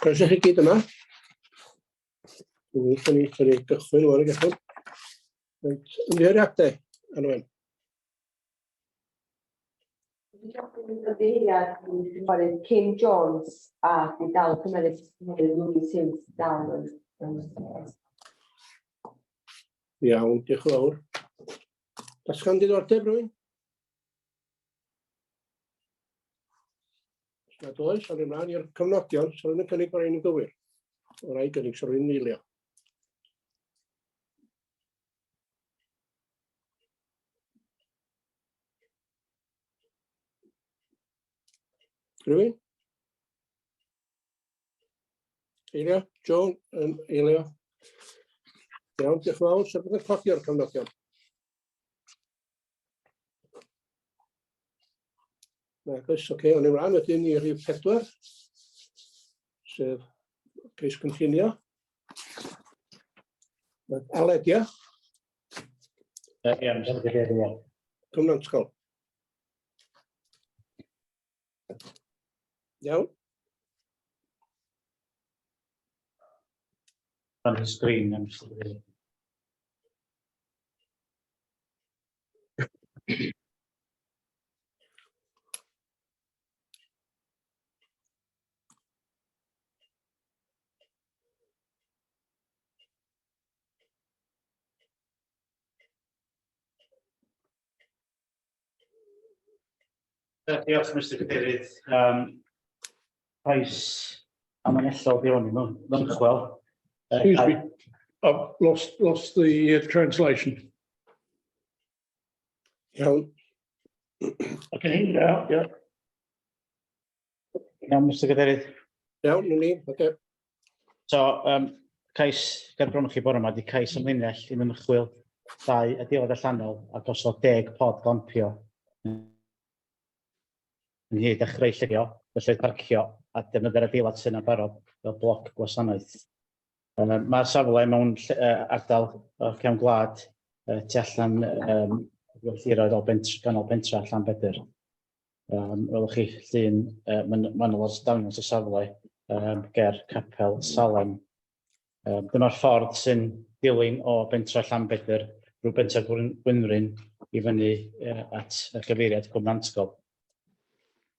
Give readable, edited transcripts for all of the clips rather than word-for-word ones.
Croeso chi gyd yma. Dwi'n ni gychwyn o'r gallwn. Ymddiheuriadau, Anwen. Kim Jones a di dal cymeryd Louis Sims dal yn. Iawn, diolch yn fawr. Dasgan diddordeb rhywun? Nad oes, awn ni ymlaen i'r cofnodion, so rwy'n yn cynnig bod rhaid yn gywir. O rai gynnig, so rwy'n eilio. Rwy'n? Eilio? Joan yn eilio. Iawn, diolch yn fawr. Sef byddai'n codio'r cofnodion. Nag oes, oce, o'n i ymlaen wedyn i rhif 4, sef geis cynllunio. Aled, ia? Ie, Mr. Cadeirydd. Cymnantgol. Iawn. On the screen, Mr. Cadeirydd. Diolch, Mr. Cadeirydd. Oes amlinellol di hwn i mewn ymchwil. Excuse me, I've lost the translation. Iawn. I can hear you now, yeah. Iawn, Mr. Cadeirydd. Iawn, yn ni, oce. So, cais gerbron chi bore yma di cais ymlinell i ymchwil 2 adeilad allanol a gosod 10 pod glampio yn hyd a chreu llygio, felly parcio a defnyddio'r adeilad sy'n barod fel bloc gwasanaeth. Mae'r safle mewn ardal o cefn gwlad tu allan gwerthuroedd ganol pentra Llanbedr. Welwch chi llun manwl o'r dangos y safle ger capel Salem. Dyma'r ffordd sy'n dilyn o bentra Llanbedr drwy bentra Gwynfryn i fyny at y gyfeiriad Cwm Nantgol.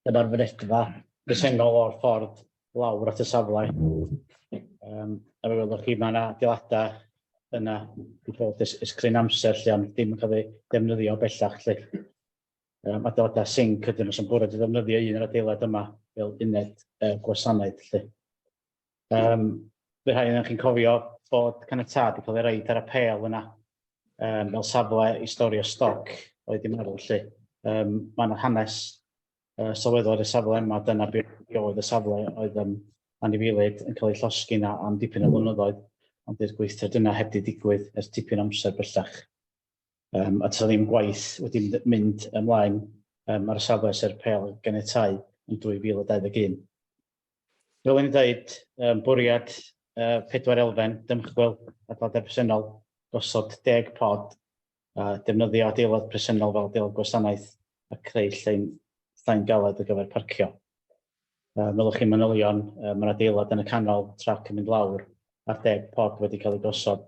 Dyma'r fynedfa presennol o'r ffordd lawr at y safle. A fe welwch chi, mae yna adeiladau yna i fod ys cryn amser lle am ddim yn cael ei defnyddio bellach lle. Adeiladau zinc ydyn nhw sy'n bwrdd i ddefnyddio un o'r adeilad yma fel uned gwasanaeth lle. Fe rhaid yn chi'n cofio bod caniatâd i cael ei roid ar y pêl yna fel safle i storio stoc oedd i marw lle. Mae yna hanes sylweddol y safle yma, dyna beth oedd y safle oedd anifeiliaid yn cael ei llosgi yna am dipyn o flynyddoedd, ond dy'r gweithred yna heb di digwydd ers dipyn amser bellach. A ta ddim gwaith wedi mynd ymlaen ar y safle sy'r pêl ganiatáu yn 2021. Fel yn dweud, bwriad 4 elfen dymchwil adeiladau presennol gosod 10 pod a defnyddio adeilad presennol fel adeilad gwasanaeth a creu llain galed ar gyfer parcio. Melwch chi manylion, mae'r adeilad yn y canol trac yn mynd lawr a'r 10 pod wedi cael ei gosod.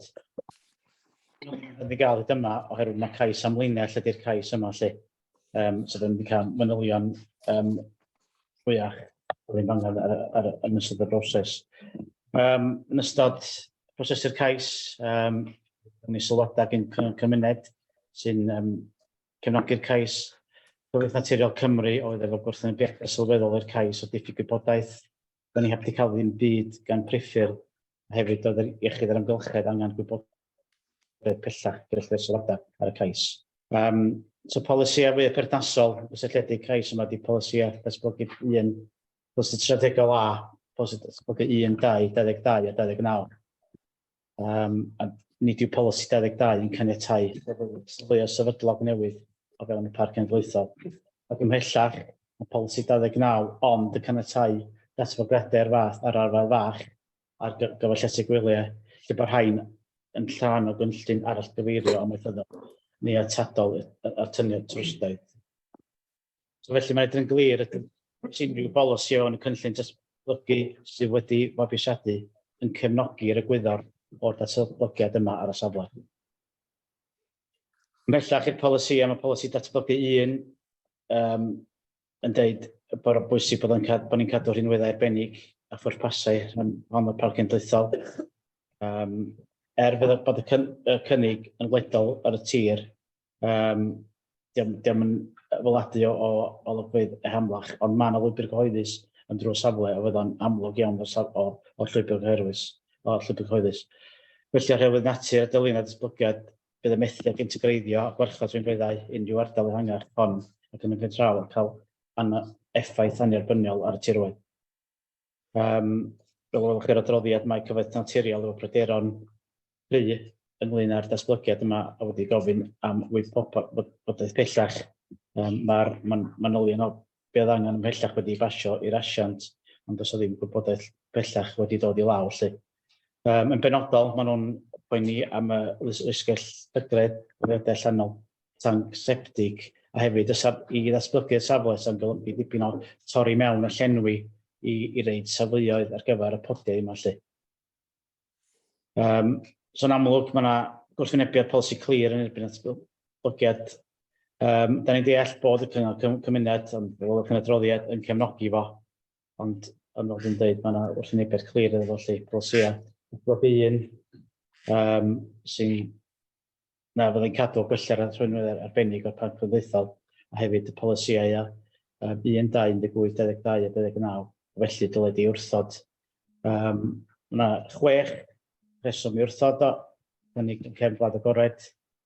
Wedi cael hyd yma oherwydd mae cais amlinell ydy'r cais yma lle. So wedi cael manylion fwyach ddim angen yn ystod y broses. Yn ystod prosesu'r cais, ni sylwadau gen cymuned sy'n cefnogi'r cais. Llywodraeth Naturiol Cymru oedd efo gwrthwynebiadau sylweddol i'r cais o diffyg gwybodaeth. Da ni heb di cael ddim byd gan priffyr, hefyd oedd yr iechyd yr amgylchedd angen gwybodaeth pellach gyda sylwadau ar y cais. So polisia fwy perthnasol gysylltiedig cais yma di polisia datblygu 1, polisi strategol A, polisi datblygu 1, 2, 22 a 29. A nid yw polisi 22 yn caniatáu sylwio sefydlog newydd o fewn y parc cenedlaethol. Ac ymhellach, mae polisi 29 ond y caniatáu datblygiadau'r fath ar arfer fach ar gyfallaeth gwyliau, lle bod rhain yn llawn o gynllun arall gyfeirio amaethyddol neu atodol ar tyniad trwstaidd. So felly mae'n edrych yn glir unrhyw bolisi o'n y cynllun datblygu sydd wedi mabwysiadu yn cefnogi'r egwyddor o'r datblygiad yma ar y safle. Ymhellach i'r polisi am y polisi datblygu 1 yn deud bod o'n bwysig bod ni'n cadw rhinweddau arbennig a phwrpasau rhan y parc cenedlaethol. Bod y cynnig yn wledol ar y tir, diolch yn fyladu o olygfeydd ehamlach, ond mae yna lwybr cyhoeddus yn drwy'r safle a fydd o'n amlwg iawn o llwybr cyhoeddus. Felly ar hewlydd natur a dylun a datblygiad bydd y methiad integreiddio a gwarchod rhinweddau unrhyw ardal ehangach hon ac yn y pentraw yn cael effaith annibyniol ar y tirwedd. Fel welwch chi'r adroddiad, mae cyfoeth naturiol efo pryderon rhy ynglyn â'r datblygiad yma a wedi gofyn am wybodaeth pellach. Mae'r manylion o beth angen ymhellach wedi basio i'r asiant, ond does o ddim gwybodaeth pellach wedi dod i law. Yn benodol, maen nhw'n poeni am y lusgell hygredd, gwyliadau allanol, tanc septig, a hefyd i ddatblygu'r safle sy'n golygu dipyn o torri mewn a llenwi i reid safleoedd ar gyfer y podiau yma. So'n amlwg, mae yna gwrthwynebiad polisi clir yn erbyn datblygiad. Da ni'n deall bod y cyngor cymuned, ond fel welwch yn y adroddiad, yn cefnogi fo, ond fel dwi'n dweud, mae yna gwrthwynebiad clir iddo fo, polisia. Datblygu 1 sy'n fyddai'n cadw gwella'r rhwynwyddau arbennig o'r parc cenedlaethol a hefyd y polisiau 1, 2, 18, 22 a 29, felly dylid i wrthod. Mae yna 6 rheswm i wrthod o, cynnig yn cefn gwlad agored,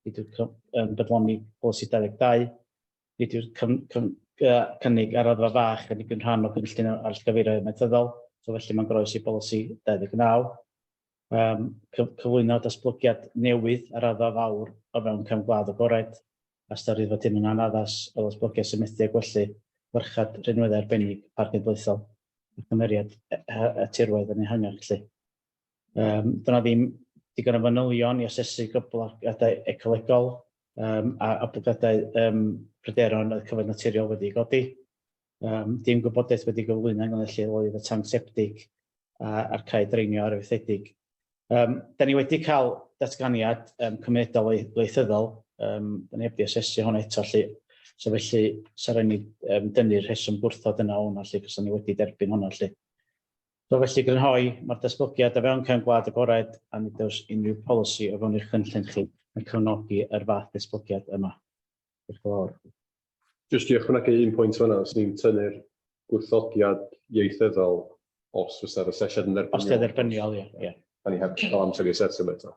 nid yw'r bydloni polisi 22, nid yw'r cynnig ar raddfa fach yn ei rhan o gynllun ar gyfeirio amaethyddol, so felly mae'n groes i polisi 29. Cyflwyno datblygiad newydd ar raddfa fawr o fewn cefn gwlad agored, a ystyried fod hyn yn anaddas o ddatblygiad sy'n methu a gwellu gwarchod rhinweddau arbennig parc cenedlaethol a chymeriad y tirwedd yn ehangach. Dyna ddim digon o fanylion i asesu goblygiadau ecolegol a oblygiadau pryderon y cyfoeth naturiol wedi godi. Dim gwybodaeth wedi gyflwyno ynglŷn â lleoedd y tanc septig a'r cae dreinio arfaethedig. Da ni wedi cael datganiad cymunedol ieithyddol, da ni wedi asesu hwnna eto, so felly sa'n rhaid ni dynnu'r rheswm gwrthod yna hwnna, cos da ni wedi derbyn hwnna. So felly grynhoi, mae'r datblygiad o fewn cefn gwlad agored a nid oes unrhyw polisi o fewn eich cynllun chi yn cefnogi yr fath datblygiad yma. Diolch yn fawr. Jyst i ychwanegu 1 pwynt fan'na, os ni'n tynnu'r gwrthodiad ieithyddol os fysa'r asesiad yn dderbyniol. Os ydy'n dderbyniol, ie. Da ni heb cael amser i asesu eto.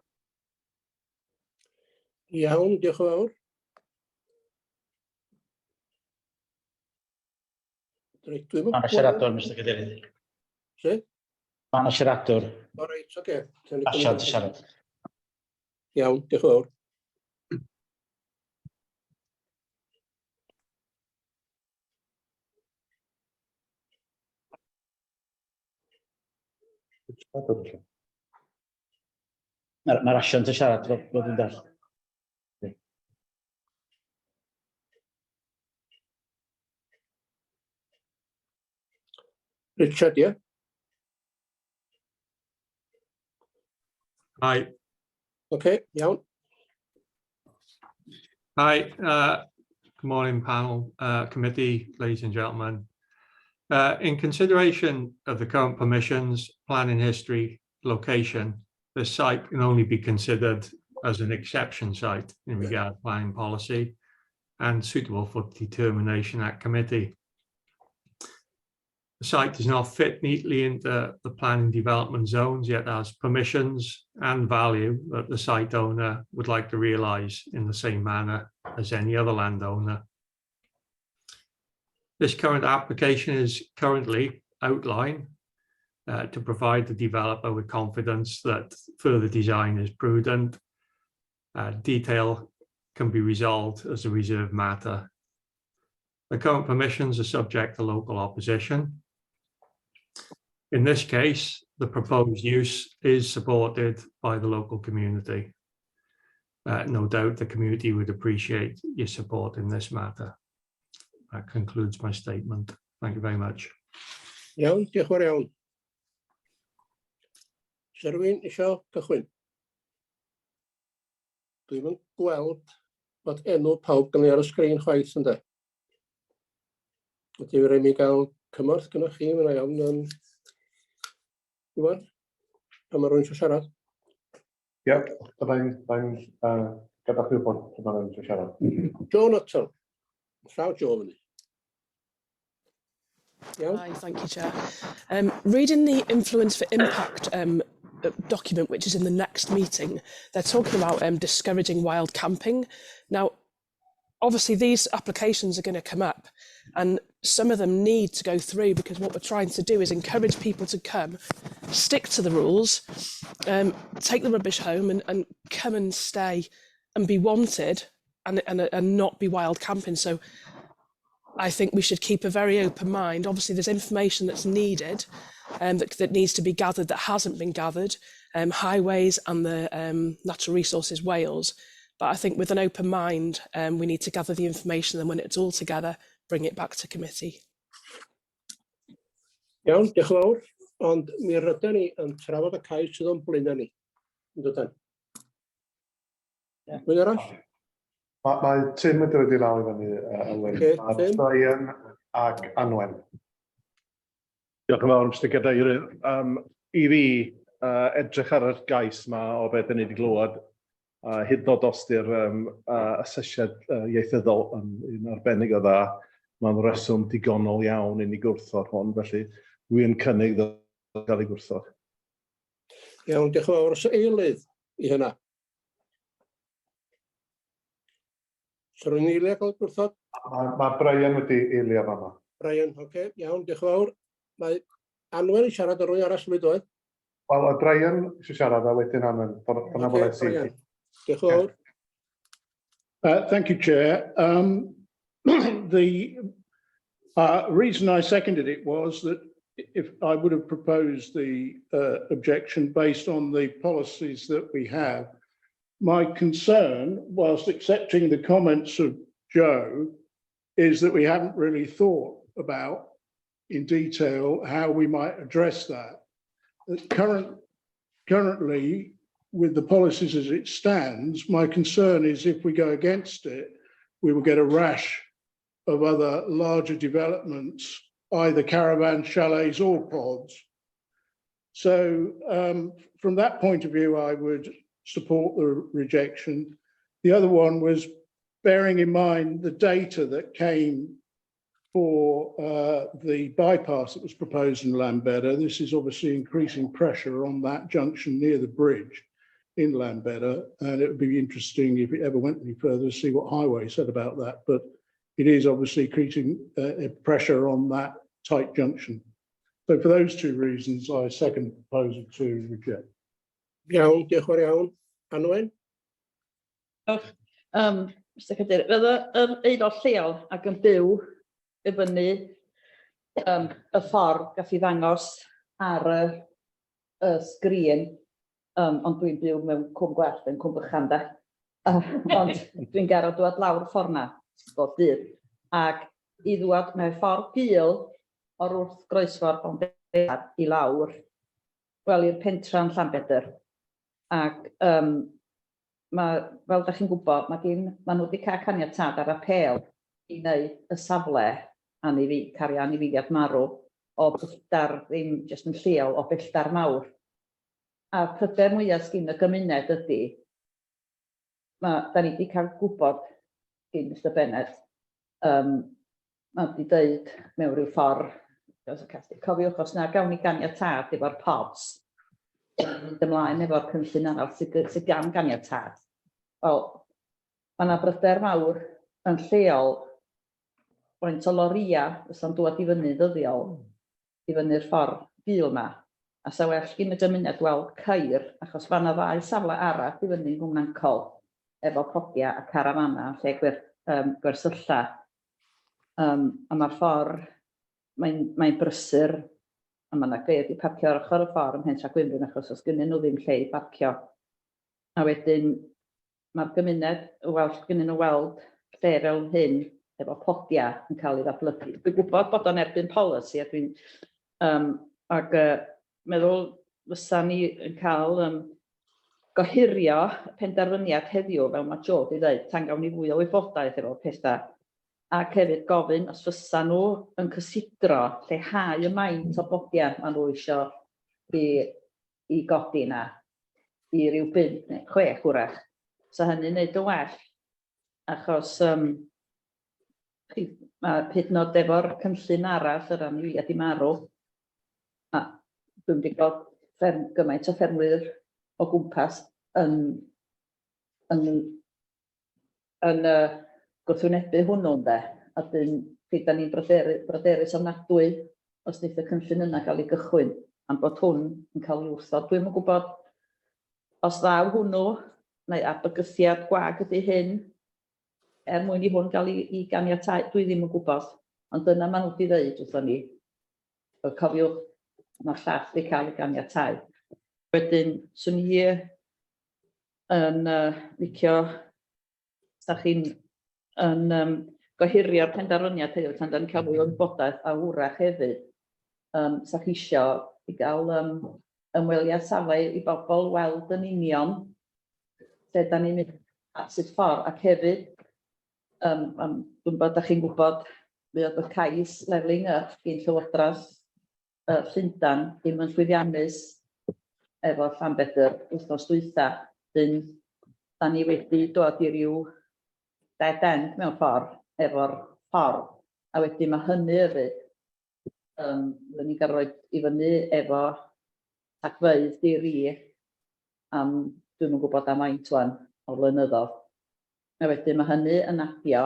Iawn, diolch yn fawr. Mae yna siaradwr, Mr Cadeirydd. Si? Mae yna siaradwr. O reit, oce. Asiant y siarad. Iawn, diolch yn fawr. Mae'r asiant y siarad fod yn dall. Richard, ie? Hi. Okay, iawn. Hi. Good morning, panel, committee, ladies and gentlemen. In consideration of the current permissions, planning history, location, this site can only be considered as an exception site in regard to planning policy and suitable for determination at committee. The site does not fit neatly into the planning development zones, yet has permissions and value that the site owner would like to realise in the same manner as any other landowner. This current application is currently outlined to provide the developer with confidence that further design is prudent. Detail can be resolved as a reserved matter. The current permissions are subject to local opposition. In this case, the proposed use is supported by the local community. No doubt the community would appreciate your support in this matter. That concludes my statement. Thank you very much. Iawn, diolch yn fawr iawn. Oes rhywun eisiau cychwyn? Dwi'm yn gweld bod enw pawb gan ar y sgrin chwaith ynde. Ydy fi rhaid mi gael cymorth gynnwch chi, mae'n iawn. Iwan, pan mae rhywun eisiau siarad? Ie, byddai'n gada'ch chi wybod pan mae'n eisiau siarad. Joe Nuttall. Llaw Joe fyny. Iawn? Hi, thank you, Chair. Reading the influence for impact document, which is in the next meeting, they're talking about discouraging wild camping. Now, obviously, these applications are going to come up, and some of them need to go through because what we're trying to do is encourage people to come, stick to the rules, take the rubbish home, and come and stay and be wanted and not be wild camping. So I think we should keep a very open mind. Obviously, there's information that's needed that needs to be gathered that hasn't been gathered, highways and the Natural Resources Wales. But I think with an open mind, we need to gather the information, and when it's all together, bring it back to committee. Iawn, diolch yn fawr. Ond mi rydyn ni yn trafod y cais sydd o'n blaenau ni. Yndydyn? Mwyn arall? Mae Tim yn dod i lawr i fyny, Elwyn. Ocê, A Tim. Brian ac Anwen. Diolch yn fawr, Mr Cadeirydd. I fi, edrych ar y gais yma o beth ni wedi glywed, hyd yn oed os di'r asesiad ieithyddol yn un arbennig o dda, mae'n reswm digonol iawn i ni gwrthod hwn, felly dwi'n cynnig ddod gael ei gwrthod. Iawn, diolch yn fawr. Os eilydd i hynna? So rwy'n eiliad gael gwrthod? Mae Brian wedi eilio fan yma. Brian, oce, iawn, diolch yn fawr. Mae Anwen yn siarad ar rwy'n arall wedi dweud. Wel, mae Brian eisiau siarad a wedyn Anwen. Oce, Brian. Diolch yn fawr. Thank you, Chair. The reason I seconded it was that if I would have proposed the objection based on the policies that we have, my concern, whilst accepting the comments of Joe, is that we haven't really thought about in detail how we might address that. Currently, with the policies as it stands, my concern is if we go against it, we will get a rash of other larger developments, either caravan chalets or pods. So from that point of view, I would support the rejection. The other one was bearing in mind the data that came for the bypass that was proposed in Lambeda. This is obviously increasing pressure on that junction near the bridge in Lambeda, and it would be interesting if it ever went any further to see what Highway said about that. But it is obviously creating pressure on that tight junction. So for those two reasons, I second the proposal to reject. Iawn, diolch yn fawr iawn. Anwen? Mr Cadeirydd, fydd yr aelod lleol ac yn byw i fyny y ffordd gath i ddangos ar y sgrin, ond dwi'n byw mewn Cwm Gwellt yn Cwm Bychan de. Ond dwi'n garo dŵad lawr y ffordd na, bob dydd. Ac i ddŵad mewn ffordd gul o'r wrth groesffordd Mynediad i lawr, wel i'r pentra'n Llanbedr. Ac fel da chi'n gwybod, mae nhw wedi cael caniatad ar apel i wneud y safle cario anifeiliaid marw o belltar ddim jyst yn lleol, o belltar mawr. A pryder mwyaf sgyn y gymuned ydy, da ni wedi cael gwybod gyn Mr Bennett, mae wedi dweud mewn rhyw ffordd, cofiwch os na gawn ni ganiatad efo'r pods, mynd ymlaen efo'r cynllun arall sydd gan ganiatad. Wel, mae yna bryder mawr yn lleol faint o loria fysa'n dŵad i fyny ddyddiol i fyny'r ffordd gul yma. A sa well gyn y dymuniad weld ceir, achos fan y ddau safle arall i fyny Nghwm Nancol efo podia a carafana lle gwersylla. A mae'r ffordd, mae'n brysur, A mae yna gread i parcio ar ochr y ffordd ym Mhentra Gwynfryn achos os gynnyn nhw ddim lle i parcio. A wedyn mae'r gymuned gynnyn nhw weld lle fel hyn efo podia yn cael ei ddatblygu. Dwi'n gwybod bod o'n erbyn polisi a dwi'n meddwl fysa ni yn cael gohirio penderfyniad heddiw fel mae Joe wedi dweud tan gawn ni fwy o wybodaeth efo pethau. Ac hefyd gofyn os fysa nhw yn cysidro lleihau y maint o bodia maen nhw eisiau i godi yna i ryw 5 neu 6 wrach. So hynny'n neud y well achos mae hyd yn oed efo'r cynllun arall yr anifeiliaid i marw. Dwi'n wedi gweld gymaint o ffermwyr o gwmpas yn gwrthwynebu hwnnw ynde, a dyn da ni'n bryderus ofnadwy os wneith y cynllun yna gael ei gychwyn, am bod hwn yn cael ei wrthod. Dwi'n yn gwybod os ddaw hwnnw, neu abygythiad gwag ydy hyn, mwyn i hwn gael ei ganiatáu, dwi ddim yn gwybod, ond dyna maen nhw wedi dweud wrthon ni. Cofiwch, mae'r llall wedi cael ei ganiatáu. Wedyn, swn i yn licio, sa chi'n gohirio'r penderfyniad heddiw tan da ni'n cael mwy o wybodaeth a wrach hefyd. Sa chi isio i gael ymweliad safle i bobl weld yn union lle da ni'n mynd at sut ffordd ac hefyd dwi'n bod da chi'n gwybod mi oedd y cais leveling up gyn Llywodraeth Llundain ddim yn llwyddiannus efo Llanbedr wythnos dwytha. Da ni wedi dod i ryw dead end mewn ffordd efo'r ffordd. A wedyn mae hynny hefyd ni'n cael rhoi i fyny efo tagfeydd diri dwi'n yn gwybod am faint wan o flynyddoedd. A wedyn mae hynny yn adio.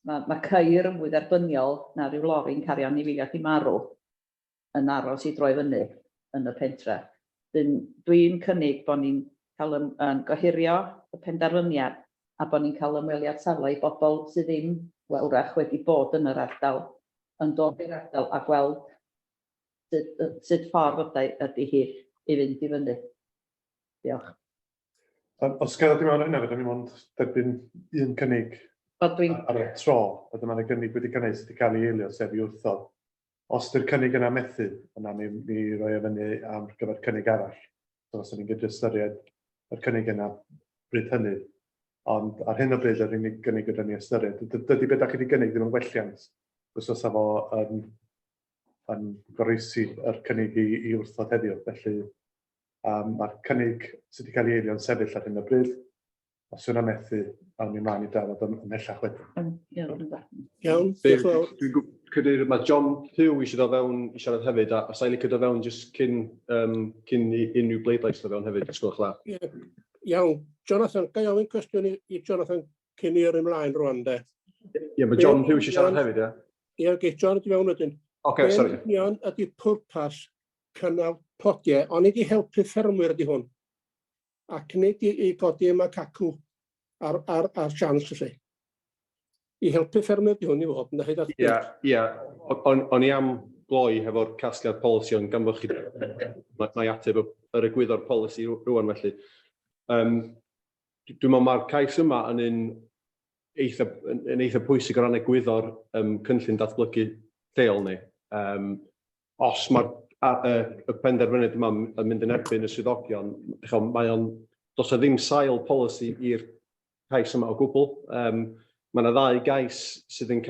Mae ceir yn fwy dderbyniol na ryw lori'n cario anifeiliaid i marw yn aros i droi fyny yn y pentre. Dwi'n cynnig bod ni'n cael gohirio y penderfyniad a bod ni'n cael ymweliad safle i bobl sydd ddim wrach wedi bod yn yr ardal, yn dod i'r ardal a gweld sut ffordd ydy hi i fynd i fyny. Diolch. Os gael dim ond hynny, fydden ni mond derbyn un cynnig ar y tro, fydden ma'n gynnig wedi cynnwys wedi cael ei eilio sef i wrthod. Os dy'r cynnig yna methu, yna ni roi e fyny am gyfer cynnig arall. So os ni'n gydru ystyried yr cynnig yna bryd hynny. Ond ar hyn o bryd yr unig gynnig gyda ni ystyried. Dydy beth da chi wedi gynnig ddim yn gwelliant. Os oes efo yn goroesi yr cynnig i wrthod heddiw. Felly mae'r cynnig sydd wedi cael ei eilio'n sefyll ar hyn o bryd. Os yna methu, awn ni mlaen i drafod ymhellach wedyn. Iawn, diolch yn fawr. Dwi'n credu mae John Pugh eisiau dod fewn i siarad hefyd, a os a'i licio dod fewn jyst cyn unrhyw bleidlais dod fewn hefyd, ysgwch la. Iawn, Jonathan, ga i ofyn cwestiwn i Jonathan cyn i yr ymlaen rwan, de? Ie, mae John Pugh eisiau siarad hefyd, ie? Ie, ge, John ydi fewn wedyn. Oce, sori. Iawn ydi pwrpas cynnal podiau, ond i helpu ffermwyr ydi hwn. Ac nid i godi yma cacw ar sians yllu. I helpu ffermwyr ydi hwn i fod. Ie, o'n i am gloi hefo'r casgliad polisi, ond gan fod chi mae ateb yr egwyddor polisi rwan felly. Dwi'n meddwl mae'r cais yma yn eitha pwysig o ran egwyddor cynllun datblygu lleol ni. Os mae'r penderfyniad yma yn mynd yn erbyn y swyddogion, does o ddim sail polisi i'r cais yma o gwbl. Mae yna 2 gais sydd yn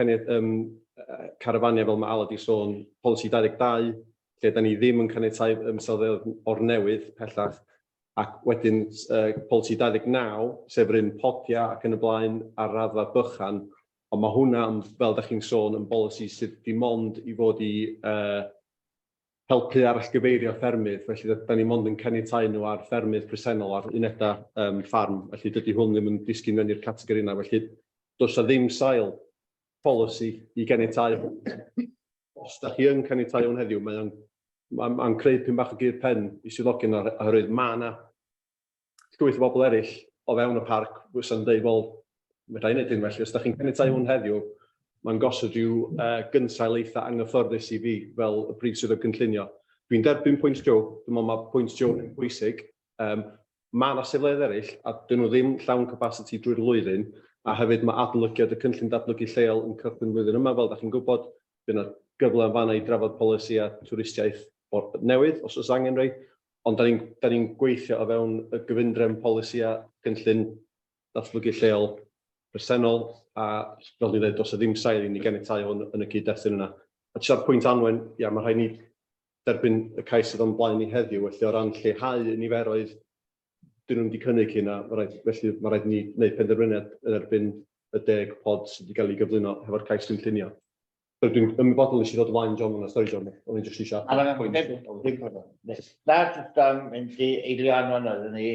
carafania fel mae Aled i sôn, polisi 22, lle da ni ddim yn caniatáu ymsoddeddau o'r newydd pellach, ac wedyn polisi 29, sef yr un podia ac yn y blaen ar raddfa bychan, ond mae hwnna, fel da chi'n sôn, yn polisi sydd dim ond i fod i helpu arallgyfeirio ffermydd, felly da ni mond yn caniatáu nhw ar ffermydd presennol, ar unedau ffarm, felly dydy hwn ddim yn disgyn mewn i'r categori yna, felly does na ddim sail polisi i caniatáu. Os da chi yn caniatáu hwn heddiw, mae'n creu pyn bach o gur pen i swyddogion oherwydd mae yna llwyth o bobl eraill o fewn y parc fysa'n dweud, wel, mae'n rhaid wneud hyn felly, os da chi'n caniatáu hwn heddiw, Mae'n gosod rhyw gynsail eitha anghyfforddus i fi fel y prif swyddog cynllunio. Dwi'n derbyn pwynt Joe, dwi'n meddwl mae pwynt Joe yn bwysig. Mae yna sefleoedd eraill, a dyn nhw ddim llawn capacity drwy'r flwyddyn, a hefyd mae adolygiad y cynllun datblygu lleol yn cychwyn flwyddyn yma, fel da chi'n gwybod, bydd yna gyfle yn fanna i drafod polisi a twristiaeth newydd, os oes angen rhai, ond da ni'n gweithio o fewn y gyfundrefn polisi a cynllun datblygu lleol presennol, a fel ni'n dweud, os y ddim sail i ni ganiatau hwn yn y cyd-destun yna. A tisa'r pwynt anwen, ia, mae rhaid ni derbyn y cais sydd o'n blaen ni heddiw, felly o ran lleihau y niferoedd, dyn nhw'n wedi cynnig hynna, felly mae rhaid ni wneud penderfyniad yn erbyn y 10 pod sydd wedi cael ei gyflwyno hefo'r cais cynllunio. Dwi'n ymwybodol nes i ddod ymlaen, John, yn y stori, John, o'n i'n jyst eisiau. Na, jyst mynd i eilio anwan oedden ni,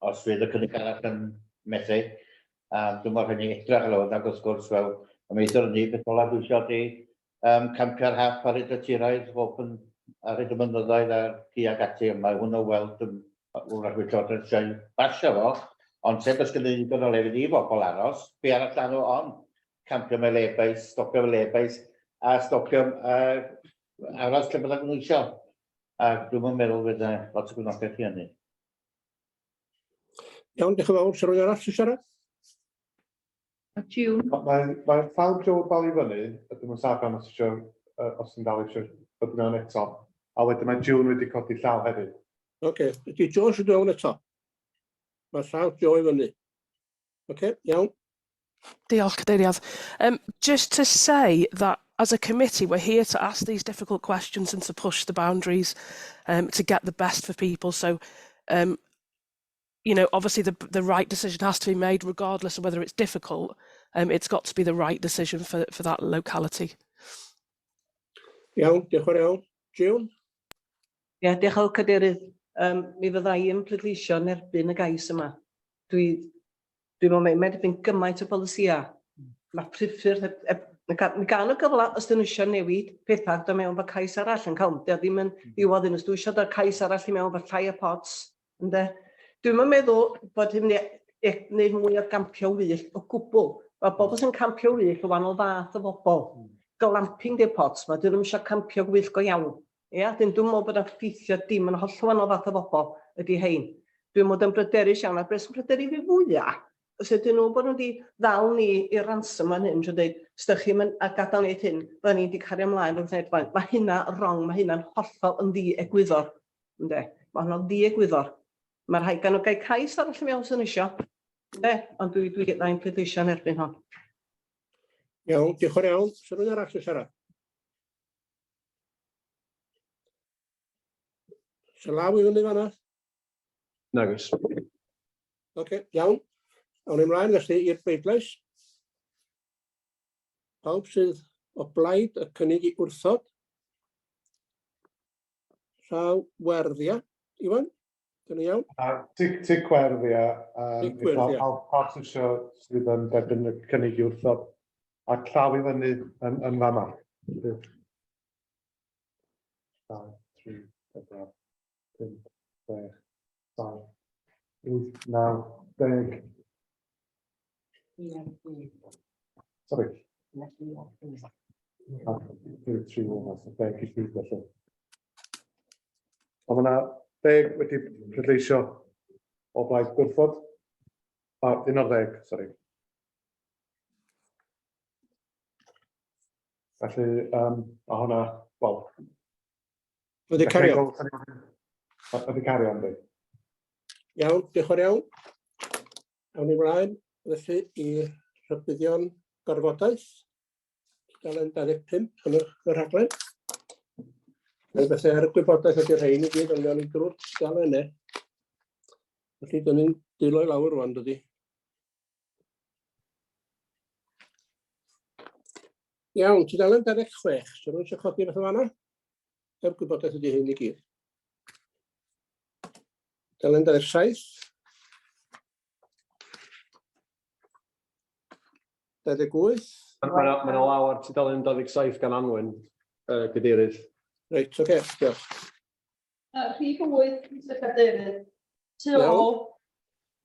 os fydd y cynnig arall yn methu. Dwi'n meddwl hynny edrach o lawr, ac wrth gwrs, fel y meithr ni, beth ola dwi eisiau di campio'r hap ar hyd y tiroedd, open ar hyd y mynyddoedd a'r ci ag ati yma, hwnnw weld wrach wythod yn sy'n basio fo, ond sef ys gyda ni bod o lefydd i bobl aros, be arall dan nhw on, campio mewn le-bais, stopio mewn le-bais, a stopio aros lle byddai nhw eisiau. A dwi'n meddwl fydd lot o gwnogaeth i hynny. Iawn, diolch yn fawr. Sy'n rhywun arall sy'n siarad? Mae ffawr Joe dal i fyny, ydym yn safon os yn dal eisiau bod mewn eto, a wedyn mae June wedi codi llaw hefyd. Oce, ydy Joe sy'n dod eto? Mae llaw Joe i fyny. Oce, iawn. Diolch, Cadeirydd. Just to say that as a committee, we're here to ask these difficult questions and to push the boundaries to get the best for people. So, you know, obviously the right decision has to be made regardless of whether it's difficult. It's got to be the right decision for that locality. Iawn, diolch yn iawn. June? Ie, diolch yn fawr, Cadeirydd. Mi fydda i yn pleidleisio yn erbyn y gais yma. Dwi'n meddwl mae'n erbyn gymaint o bolisia. Mae priffyr, mi gan y gyfle os dyn nhw eisiau newid pethau do mewn fod cais arall yn cael. Dio ddim yn ddiwodd yn os dwi eisiau do'r cais arall i mewn fod llai o pods. Dwi'n meddwl bod hyn wneud mwy o gampio wyllt o gwbl. Mae bobl sy'n campio wyllt o wahanol fath o bobl. Glamping di'r pods, mae dyn nhw'n eisiau campio wyllt go iawn. Dwi'n meddwl bod yna ffeithio dim yn holl wahanol fath o bobl ydy hein. Dwi'n meddwl yn bryderus iawn, a beth sy'n bryderu fi fwyaf, os ydyn nhw bod nhw wedi ddal ni i'r ransom yn hyn, sy'n dweud, sdych chi'n mynd a gadael wneud hyn, fydda ni wedi cario ymlaen wrth wneud blaen. Mae hynna wrong, mae hynna'n hollol yn ddi-egwyddor. Mae hwnna'n ddi-egwyddor. Mae'r rhaid gan nhw gael cais arall i mewn sy'n isio, ond dwi'n pleidleisio yn erbyn hon. Iawn, diolch yn iawn. Sy'n rhywun arall sy'n siarad? Sy'n law i fyny fan'na? Nagos. Oce, iawn. Awn i ymlaen felly i'r bleidlais. Pawb sydd o blaid y cynnig i wrthod. Llaw werddia. Iwan, dyn ni iawn? Tic werddia. Tic werddia. Pawb sydd yn derbyn y cynnig i wrthod. A llaw i fyny yn fama. 2, 3, 4, 5, 6, 7, 8, 9, 10. Sorry. 2, 3, 4, 5, 6, 7. Ond mae yna 10 wedi pleidleisio o blaid gwrthod. 11, sori. Felly, mae hwnna, wel... Ydy cario? Ydy cario, ynddi. Iawn, diolch yn iawn. Awn i ymlaen, felly, i rhybuddion gorfodaeth. Dalen 25 yn y rhaglen. Mae bethau ar y gwybodaeth ydy'r rhain i gyd, ond mewn i drwy'r dalen yna. Felly, dyn ni'n dwylo i lawr rwan, dydy. Iawn, tudalen 26, sy'n rhywun sy'n chodi beth o fanna? Yr gwybodaeth ydy hyn i gyd. Tudalen 27. 28. Mae'n law ar tudalen 27 gan Anwen, Cadeirydd. Reit, oce, diolch. Rhif 8, Mr Cadeirydd, tu ôl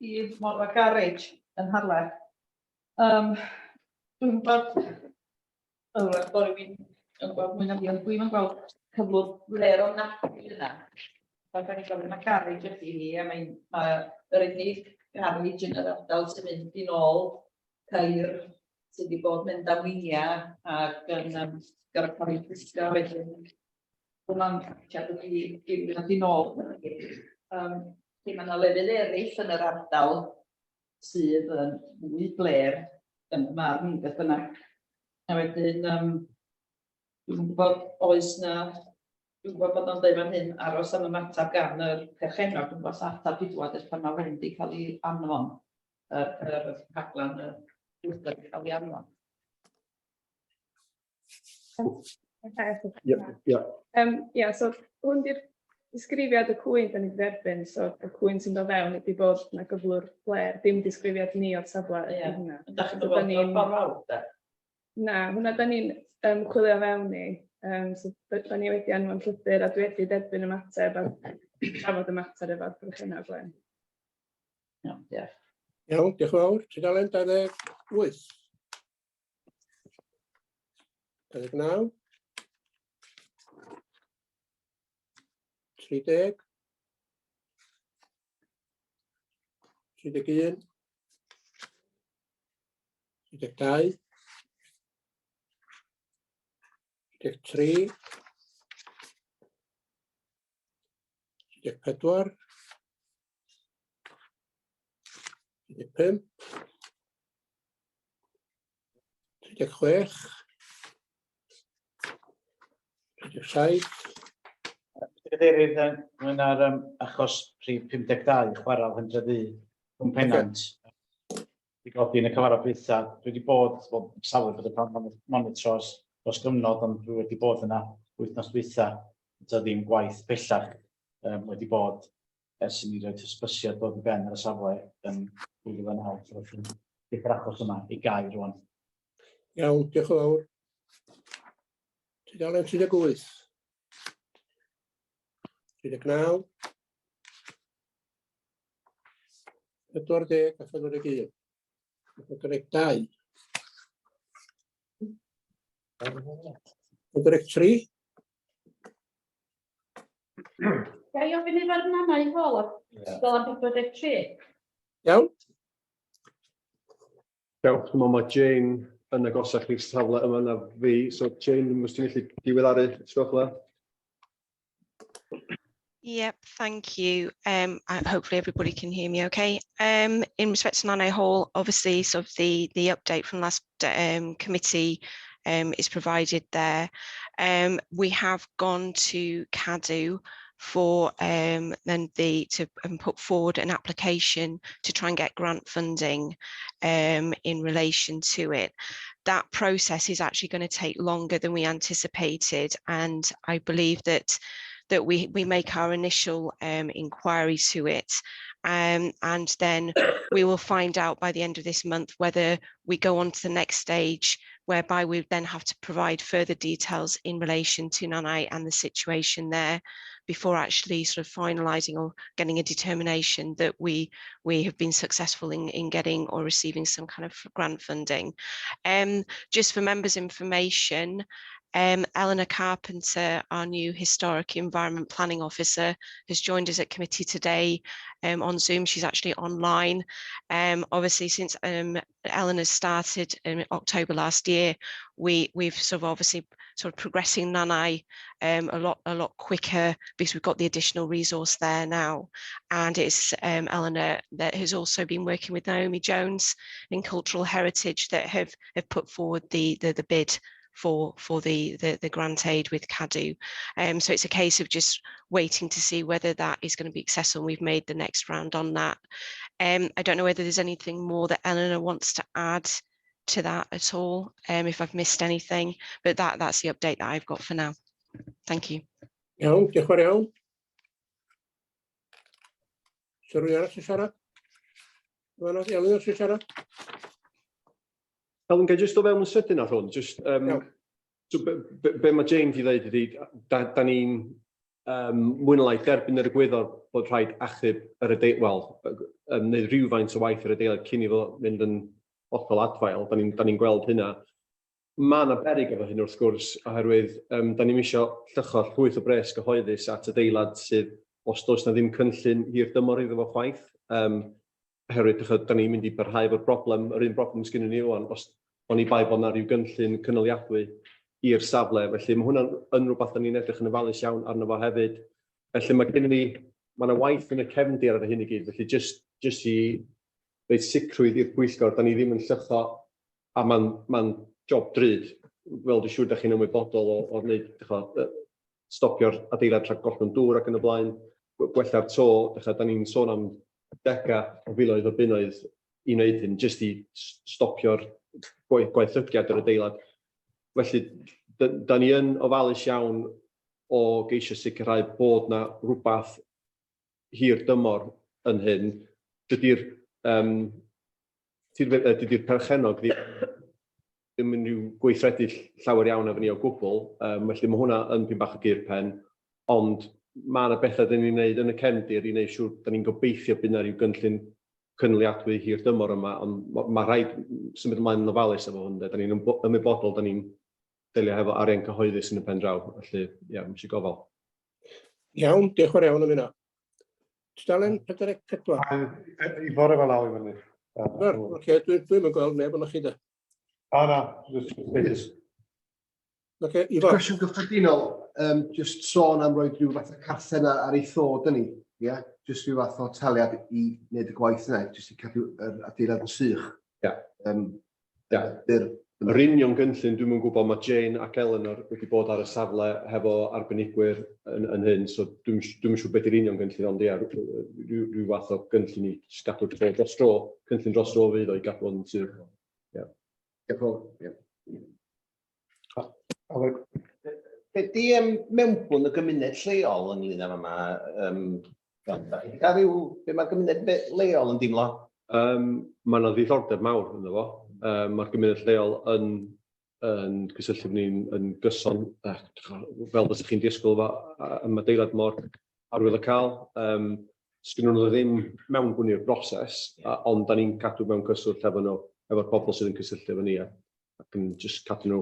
i Morfa Garage yn Harlech. Dwi'n gwybod, dwi'n gweld mwy na fi, ond dwi'n gweld cyflwr fler o'n nappy yna. Fel da ni'n gofyn, mae garage ydy hi, a mae'r unig garage yn yr ardal sy'n mynd i nôl ceir sydd wedi bod mynd â wynia ac yn gorau cael ei pwysgo wedyn. Hwna'n siarad i fynd i nôl. Mae yna lefydd eraill yn yr ardal sydd yn fwy bler yn y marn beth bynnag. A wedyn, dwi'n gwybod oes na, dwi'n gwybod bod o'n dweud fan hyn aros am ymateb gan yr perchenog, dwi'n gwybod atab dydwad ers pan mae hwn wedi cael ei anfon, yr rhaglen y gwrthod wedi cael ei anfon. Ia, so hwn di'r disgrifiad y cwyn da ni wedi derbyn, so y cwyn sy'n dod fewn ydy bod yna gyflwr fler, dim disgrifiad ni o'r safle ydy hynna. Ydych chi'n gwybod o'r ffordd mawr, da? Na, hwnna da ni'n chwilio fewn i, so da ni wedi anfon llythyr a dwi wedi derbyn ymateb a trafod ymateb efo'r perchennog glen. Iawn, diolch. Iawn, diolch yn fawr. Tudalen 28. 29. 30. 31. 32. 33. 34. 35. 36. 37. Cadeirydd, mae'n ar achos prif 52 chwarael hyndreddu rhwng pennant. Wedi godi yn y cyfarfod dwytha. Dwi wedi bod, safle bod y pan monitros dros gyfnod, ond dwi wedi bod yna wythnos dwytha. Dydy ddim gwaith bellach wedi bod ers i ni roed hysbysiad bod i ben ar y safle yn 2009. So, Di'r achos yma i gau rwan. Iawn, diolch yn fawr. Tudalen 38. 39. 40 a 41. 42. 43. Ga i ofyn efo'r mamau hol o fel am 43? Iawn, Iawn, dwi'n meddwl mae Jane yn agosach i'r safle yma na fi. So Jane, dwi'n meddwl ti'n gallu diweddaru sgwchla? Yep, thank you. Hopefully everybody can hear me okay. In respect to Nannau Hall, obviously sort of the update from last committee is provided there. We have gone to CADU for to put forward an application to try and get grant funding in relation to it. That process is actually going to take longer than we anticipated, and I believe that we make our initial inquiry to it, and then we will find out by the end of this month whether we go on to the next stage, whereby we then have to provide further details in relation to Nannau and the situation there before actually sort of finalising or getting a determination that we have been successful in getting or receiving some kind of grant funding. Just for members' information, Eleanor Carpenter, our new Historic Environment Planning Officer, has joined us at committee today on Zoom. She's actually online. Obviously, since Eleanor started in October last year, we've sort of obviously sort of progressing Nannau a lot quicker because we've got the additional resource there now. And it's Eleanor that has also been working with Naomi Jones in Cultural Heritage that have put forward the bid for the grant aid with CADU. So it's a case of just waiting to see whether that is going to be successful. We've made the next round on that. I don't know whether there's anything more that Eleanor wants to add to that at all, if I've missed anything, but that's the update that I've got for now. Thank you. iawn, diolch yn fawr iawn. Sy'n rhywun arall sy'n siarad? Elin sy'n siarad? Helen, ga i jyst o fewn yn sydyn ar hwn, jyst, so be mae Jane di ddeud ydy, da ni'n mwy na lai derbyn yr egwyddor bod rhaid achub yr adeilad, wel, wneud rhywfaint o waith yr adeilad cyn i fo mynd yn hollol adfail, da ni'n gweld hynna. Mae yna berig efo hyn wrth gwrs, oherwydd da ni'n isio llychor llwyth o bres gyhoeddus at adeilad sydd, os does na ddim cynllun hir dymor iddo fo chwaith, oherwydd da ni'n mynd i barhau efo'r problem, yr un problem sgyn ni wan, os o'n i bai bod na ryw gynllun cynaliadwy i'r safle, felly mae hwnna'n yn rhywbeth da ni'n edrych yn ofalus iawn arno fo hefyd. Felly mae yna waith yn y cefndir ar hyn i gyd, felly just i reid sicrwydd i'r pwyllgor, da ni ddim yn llycho, a mae'n job drud, fel dwi'n siŵr da chi'n ymwybodol o'r wneud, stopio'r adeilad rhag gollwng dŵr ac yn y blaen, gwella'r to, da ni'n sôn am degau o filoedd o bunnoedd i wneud hyn, jyst i stopio'r gwaithygiad yr adeilad. Felly, da ni yn ofalus iawn o geisio sicrhau bod na rhywbeth hir dymor yn hyn. Dydy'r perchenog ddim yn rhyw gweithredu llawer iawn efo ni o gwbl, felly mae hwnna yn pyn bach o gur pen, ond mae yna bethau da ni'n gwneud yn y cefndir i wneud siŵr da ni'n gobeithio bydd yna ryw gynllun cynaliadwy hir dymor yma, ond mae rhaid symud ymlaen yn ofalus efo hwn, da ni'n ymwybodol, da ni'n delio hefo arian cyhoeddus yn y pen draw, felly, ia, mae eisiau gofal. Iawn, diolch yn fawr iawn am hynna. Tudalen 44. I fore fel law i fyny. Oce, dwi'n yn gweld neb yn chi da. Na, Oce, Ifo. Cwestiwn gyffredinol, just sôn am roed rhyw fath o carthen ar ei ddod yn ni, ia? Just rhyw fath o taliad i wneud y gwaith yna, just i cadw yr adeilad yn sych. Ia. Yr union gynllun, dwi'n gwybod mae Jane ac Eleanor wedi bod ar y safle hefo arbenigwyr yn hyn, so dwi'n siŵr beth yw'r union gynllun, ond ia, rhyw fath o gynllun i gadw dros dro, cynllun dros dro fydd o'i gadw yn sych. Be di mewnbwn y gymuned lleol ynglyn â yma? Be mae'r gymuned leol yn dimlo? Mae yna ddiddordeb mawr ynddo fo. Mae'r gymuned lleol yn cysylltu ni'n yn gyson, fel bys chi'n disgwyl fo, am adeilad mor arwyddocaol. Sgyn nhw ddim mewnbwn i'r broses, ond da ni'n cadw mewn cyswllt efo nhw, efo'r pobl sydd yn cysylltu efo ni, ac yn just cadw nhw,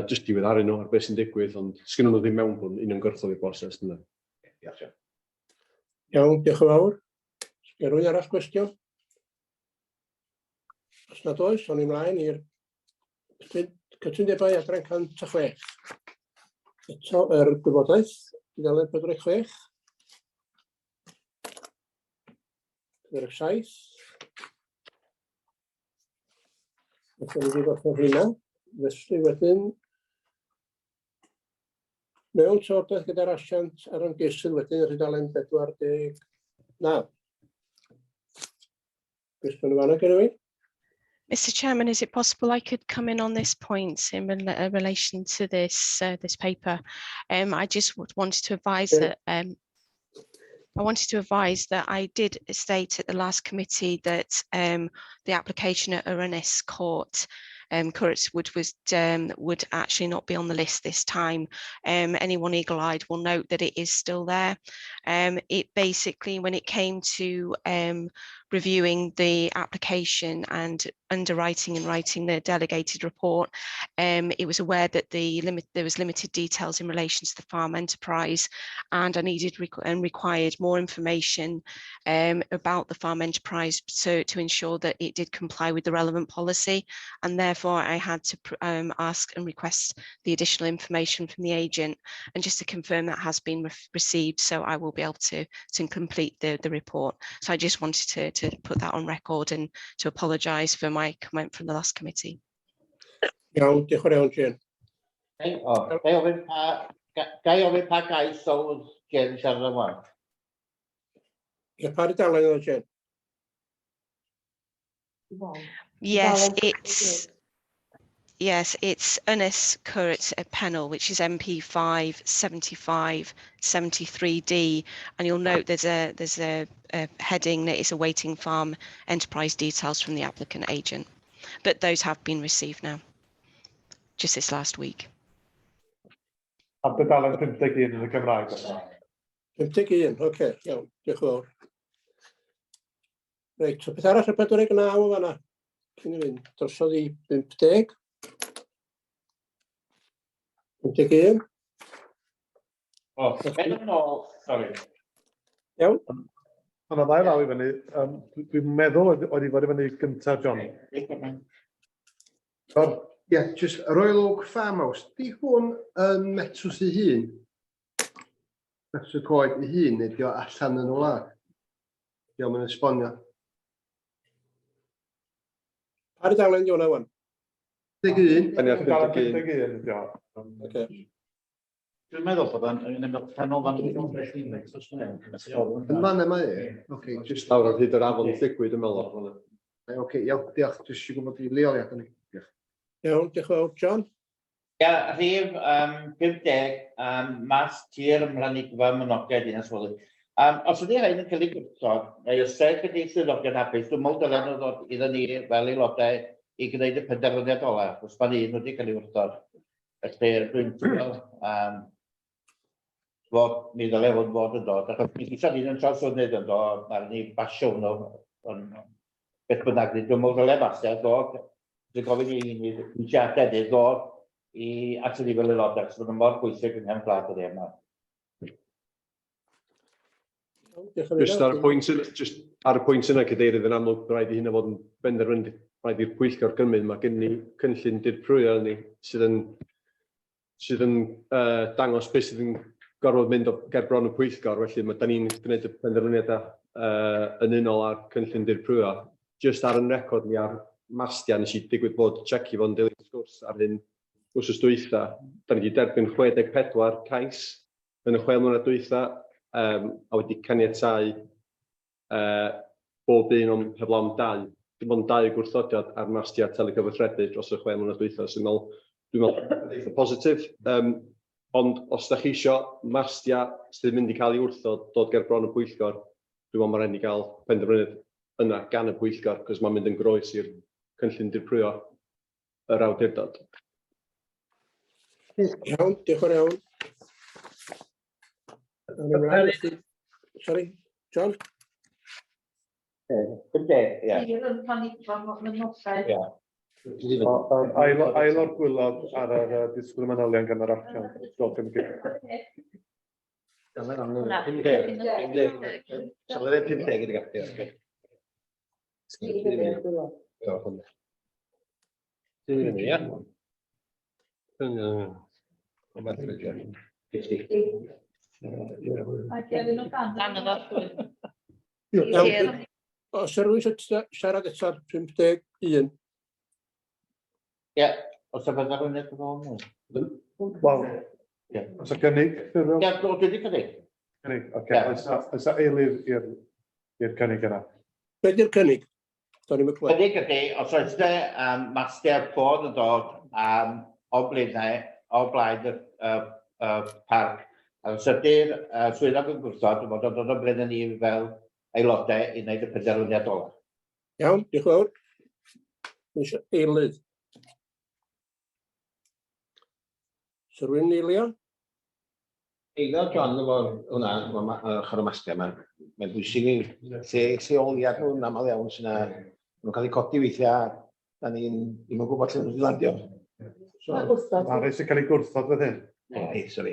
just diweddaru nhw ar beth sy'n digwydd, ond sgyn nhw ddim mewnbwn uniongyrchol i'r broses yna. Iawn, diolch yn fawr. Sgen rhywun arall gwestiwn? Os nad oes, o'n i mlaen i'r cytundebau adran 106. Eto yr gwybodaeth, tudalen 46. 47. Felly ni wedi gorffen hynna. Felly wedyn, mewn trafodaeth gyda'r asiant ar ymgeisydd wedyn yr tudalen 49. Gwestiwn yn fanna gyda fi? Mr. Chairman, is it possible I could come in on this point in relation to this this paper? I just wanted to advise that I did state at the last committee that the application at Aranis Court would actually not be on the list this time. Anyone eagle-eyed will note that it is still there. It basically, when it came to reviewing the application and underwriting and writing the delegated report, it was aware that there was limited details in relation to the farm enterprise, and I needed and required more information about the farm enterprise to ensure that it did comply with the relevant policy, and therefore I had to ask and request the additional information from the agent, and just to confirm that has been received, so I will be able to complete the report. So I just wanted to put that on record and to apologise for my comment from the last committee. Iawn, diolch yn fawr, Jane. Gai ofyn pa gais oedd Jane siarad am wan? Ie, pa dudalen oedd Jane? Yes, it's Ynys Cwrt Pennell, which is MP5 75 73D, and you'll note there's a heading that is awaiting farm enterprise details from the applicant agent, but those have been received now, just this last week. A dudalen 51 yn y Gymraeg. 51, oce, iawn, diolch yn fawr. Reit, so beth arall y 49 o fanna? Cyn i fynd, drosodd i 50. 51. O, ben yn ôl, sori. Iawn. Ond o ddau law i fyny, dwi'n meddwl oedd i fod i fyny gyntaf, John. Ie, just Royal Oak Farmhouse, di hwn yn metws ei hun? Metws y coed ei hun, neu di o allan yn ola? Di o'n esbonio? Ar y dalen di hwnna wan? 51. Dwi'n meddwl bod yn ymwneud canolfan Yn fan yma e? Oce, just... Lawr ar hyd yr afon ddigwyd yn meddwl. Oce, iawn, diolch, jyst eisiau gwybod i leoliad yn ni. Iawn, diolch yn fawr, John. Ia, rhif 50, mas tir ymlaen i gyfa mynodiad un aswoli. Os ydy rhaid yn cael ei gwrthod, neu ystod gyda'i swyddogion hapus, dwi'n meddwl dylen nhw ddod iddyn ni fel aelodau i gwneud y penderfyniad ola, os mae un wedi cael ei wrthod. Felly, dwi'n teimlo fod mi ddylai fod yn dod. Achos mi gyda ni'n trawsfynydd yn dod, mae'r ni basio nhw, beth bynnag, dwi'n meddwl dylai basio dod. Dwi'n gofyn i ni siarad ddod i at y nifer aelodau, so mae'n mor bwysig yn hyn gwlad ydy yma. Just ar y pwynt yna, Cadeirydd, yn amlwg, rhaid i hynna fod yn benderfynu, rhaid i'r Pwyllgor gymryd, mae gen ni cynllun dirprwyo ni sydd yn dangos beth sydd yn gorfod mynd ger bron y Pwyllgor, felly da ni'n gwneud y penderfyniadau yn unol ar cynllun dirprwyo. Just ar yn record ni ar mastia, nes i digwydd bod checio fo'n dilyn sgwrs ar hyn wrsos dwytha. Da ni wedi derbyn 64 cais yn y 6 mlynedd dwytha, a wedi caniatáu bob un o'n heblaw 2. Dim ond 2 gwrthodiad ar mastia telecyfathrebu dros y 6 mlynedd dwytha, sy'n dwi'n meddwl eitha positif. Ond os da chi isio mastia sydd mynd i cael ei wrthod dod ger bron y Pwyllgor, dwi'n meddwl mae'n rhaid i gael penderfyniad yna gan y Pwyllgor, cos mae'n mynd yn groes i'r cynllun dirprwyo yr awdurdod. Iawn, diolch yn iawn. Sorry, John? Ail o'r gwylod ar yr disgwyl manylion gan yr archion. Os rwy'n siarad eto'r 51? Ie, os y byddaf yn edrych o'n nhw. Wel, os y gynnig? Ie, dwi wedi cynnig. Cynnig, oce. Oes y eilydd i'r cynnig yna? Be di'r cynnig? Cynnig ydy, os oes ydy master ffôn yn dod o blaen y parc, a os ydy'r swyddog yn gwrthod, dwi'n bod yn dod o blaen ni fel aelodau i wneud y penderfyniad ola. Iawn, diolch yn fawr. Eilydd. Sir rwy'n eilio? Eilio, John, efo hwnna, ochr y mastia yma. Mae'n bwysig i lleoliad nhw'n aml iawn sy'n nhw'n cael eu codi weithiau, da ni'n ddim yn gwybod lle nhw'n landio. Mae'n rhaid sy'n cael ei gwrthod fydd hyn. Sori.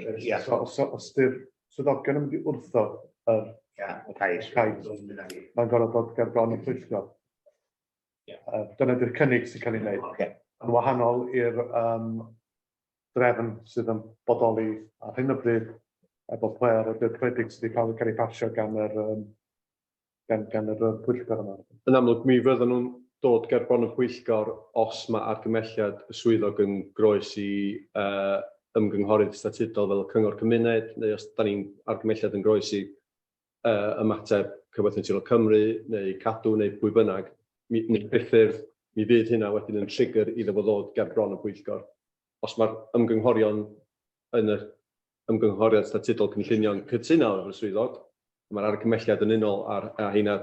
Os di'r swyddogion yn mynd i wrthod y cais, mae'n gorfod dod ger bron y Pwyllgor. Dyna di'r cynnig sy'n cael ei wneud. Yn wahanol i'r drefn sydd yn bodoli ar hyn o bryd, efo pler y dyrpredig sydd wedi cael ei pasio gan yr Pwyllgor yma. Yn amlwg, mi fydden nhw'n dod ger bron y Pwyllgor os mae argymelliad y swyddog yn groes i ymgynghorydd statudol fel Cyngor Cymuned, neu os da ni'n argymelliad yn groes i ymateb Cyfoeth Naturiol Cymru, neu Cadw, neu pwy bynnag, mi fydd hynna wedyn yn trigger iddo fo ddod ger bron y Pwyllgor. Os mae'r ymgynghorion yn y ymgynghoriad statudol cynllunio'n cytuno efo'r swyddog, mae'r argymelliad yn unol ar hynna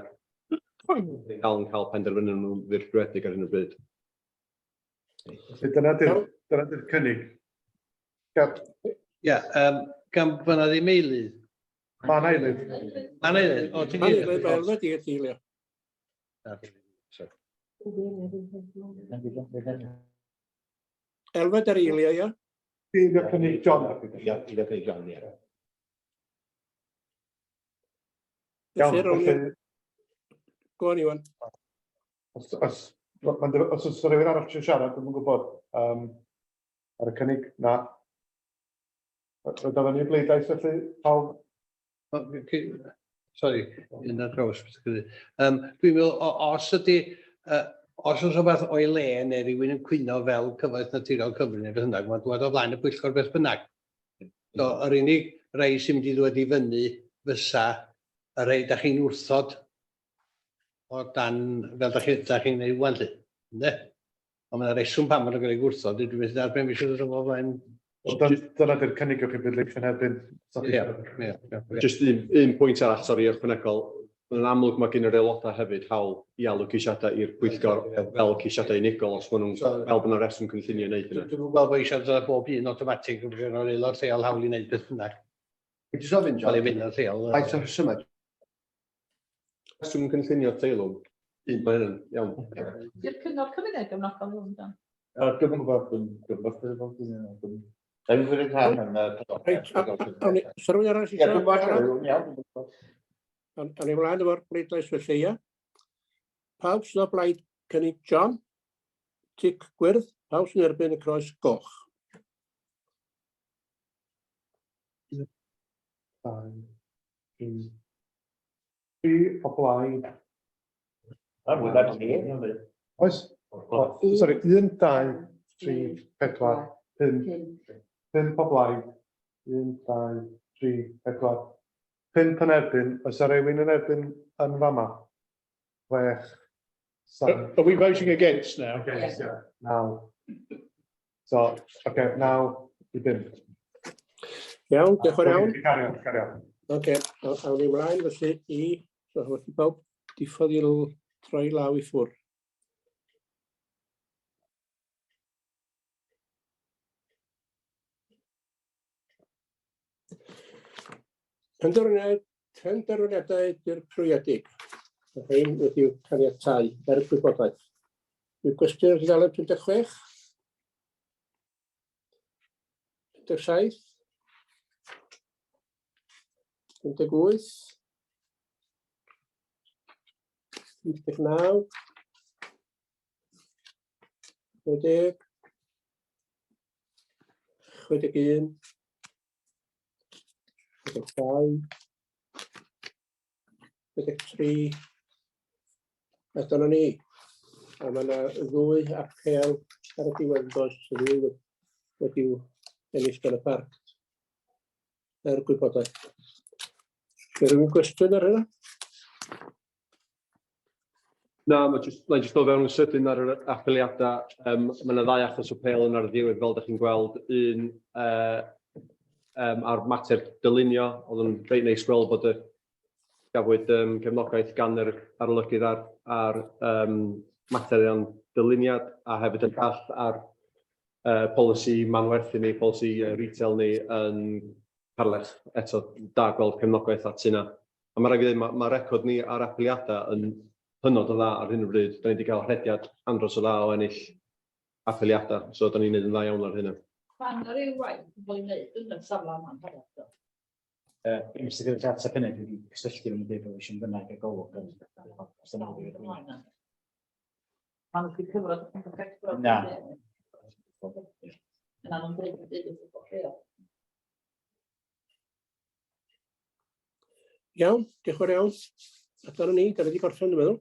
cael penderfynu nhw'n ddirprwedig ar hyn o bryd. Dyna di'r cynnig. Ie, gan bod yna ddim eilydd. Mae'n eilydd. Mae'n eilydd? O, ti'n eilydd? Mae'n eilydd wedi eilio. Elfed yr eiliau, ia? Bydd y cynnig John. Bydd y cynnig John, ie. Felly, rown ni- Go on, Iwan. Os oes rhywun arall eisiau siarad, dwi'n gwybod, ar y cynnig, na. Rydw i'n bleidlais felly, pawb. Sori, un ar draws. Dwi'n meddwl, os ydy, os oes rhywbeth o'i le neu rhywun yn cwyno fel cyfoeth naturiol Cymru neu beth bynnag, mae'n dod o flaen y Bwyllgor beth bynnag. So, yr unig rei sy'n mynd i ddod i fyny fysa y rei da chi'n wrthod o dan, fel da chi'n neud wan lly. Ynddo? Ond mae'n reswm pam mae'n cael ei gwrthod, dwi'n meddwl ar ben fi sydd yn o flaen. Dyna dy'r cynnig o'ch bleidlais yn erbyn. Just un pwynt arall, sori, ychwanegol. Yn amlwg mae gen yr aelodau hefyd hawl i alw ceisiadau i'r Bwyllgor fel ceisiadau unigol os maen nhw'n fel bod yna reswm cynllunio i wneud hynny. Dwi'n gweld bod eisiau dod bob un automatic yn bydd o'r aelod lleol hawl i wneud beth bynnag. Wyt ti'n ofyn, John? Fel i fynd o'r lleol. Faint o'r symud? Reswm cynllunio teilwng. Un mae hynny'n iawn. Di'r cyngor cymuned gefnogol hwn, Dan? Dwi'n gwybod, dwi'n gwybod rhan yn Sir rhywun arall Ie, dwi'n gwybod, iawn. Awn i flaen efo'r bleidlais felly, ia. Pawb sydd o blaid cynnig John, tic gwyrdd, pawb sy'n erbyn y croes goch. Tri o blaid. Oes? Sori, 1, 2, 3, 4, 5. 5 o blaid. 1, 2, 3, 4. 5 yn erbyn. Oes yna rhywun yn erbyn yn fama? 6, 7. Are we voting against now? Against, yeah. Now. So, okay, now i 5. Iawn, diolch yn iawn. Cario. Oce, awn i mlaen felly i... So, wedi pawb diffodd i troi law i ffwrdd. Penderfyniadau dirprwyedig. Rhain wedi'w caniatáu er gwybodaeth. Yw gwestiwn ar dudalen 56? 57? 58? 59? 60? 61? 62? 63? A dyna ni. A mae yna ddwy apel ar y diwedd does sydd wedi'w ennill gan y parc. Er gwybodaeth. Ydy rhywun gwestiwn ar hynna? Na, mae'n jyst dod fewn yn sydyn ar yr apeliadau. Mae yna ddau achos o pel yn ar y diwedd, fel ydych chi'n gweld. Un ar mater dylunio, oedd yn reit neis gweld bod y gafwyd cefnogaeth gan yr arolygydd ar materion dyluniad, a hefyd yn gall ar polisi manwerthu ni, polisi retail ni yn Harlech. Eto, da gweld cefnogaeth at hynna. A mae'n rhaid i ddweud, mae record ni ar apeliadau yn hynod o dda ar hyn o bryd. Da ni wedi cael rhediad andros o dda o ennill apeliadau, so da ni'n neud yn dda iawn ar hynny. Pan ar ei waith yn fwy wneud yn y safle yma'n hynny? Dwi'n sydd wedi at y penna, dwi wedi cysylltu yn y byd o eisiau bynnag y golwg. Ma'n nhw'n cyfrod yn cyfrod. Na. Yna nhw'n dweud yn dweud yn dweud. Iawn, diolch yn iawn. A dyna ni, da ni wedi gorffen, dwi'n meddwl.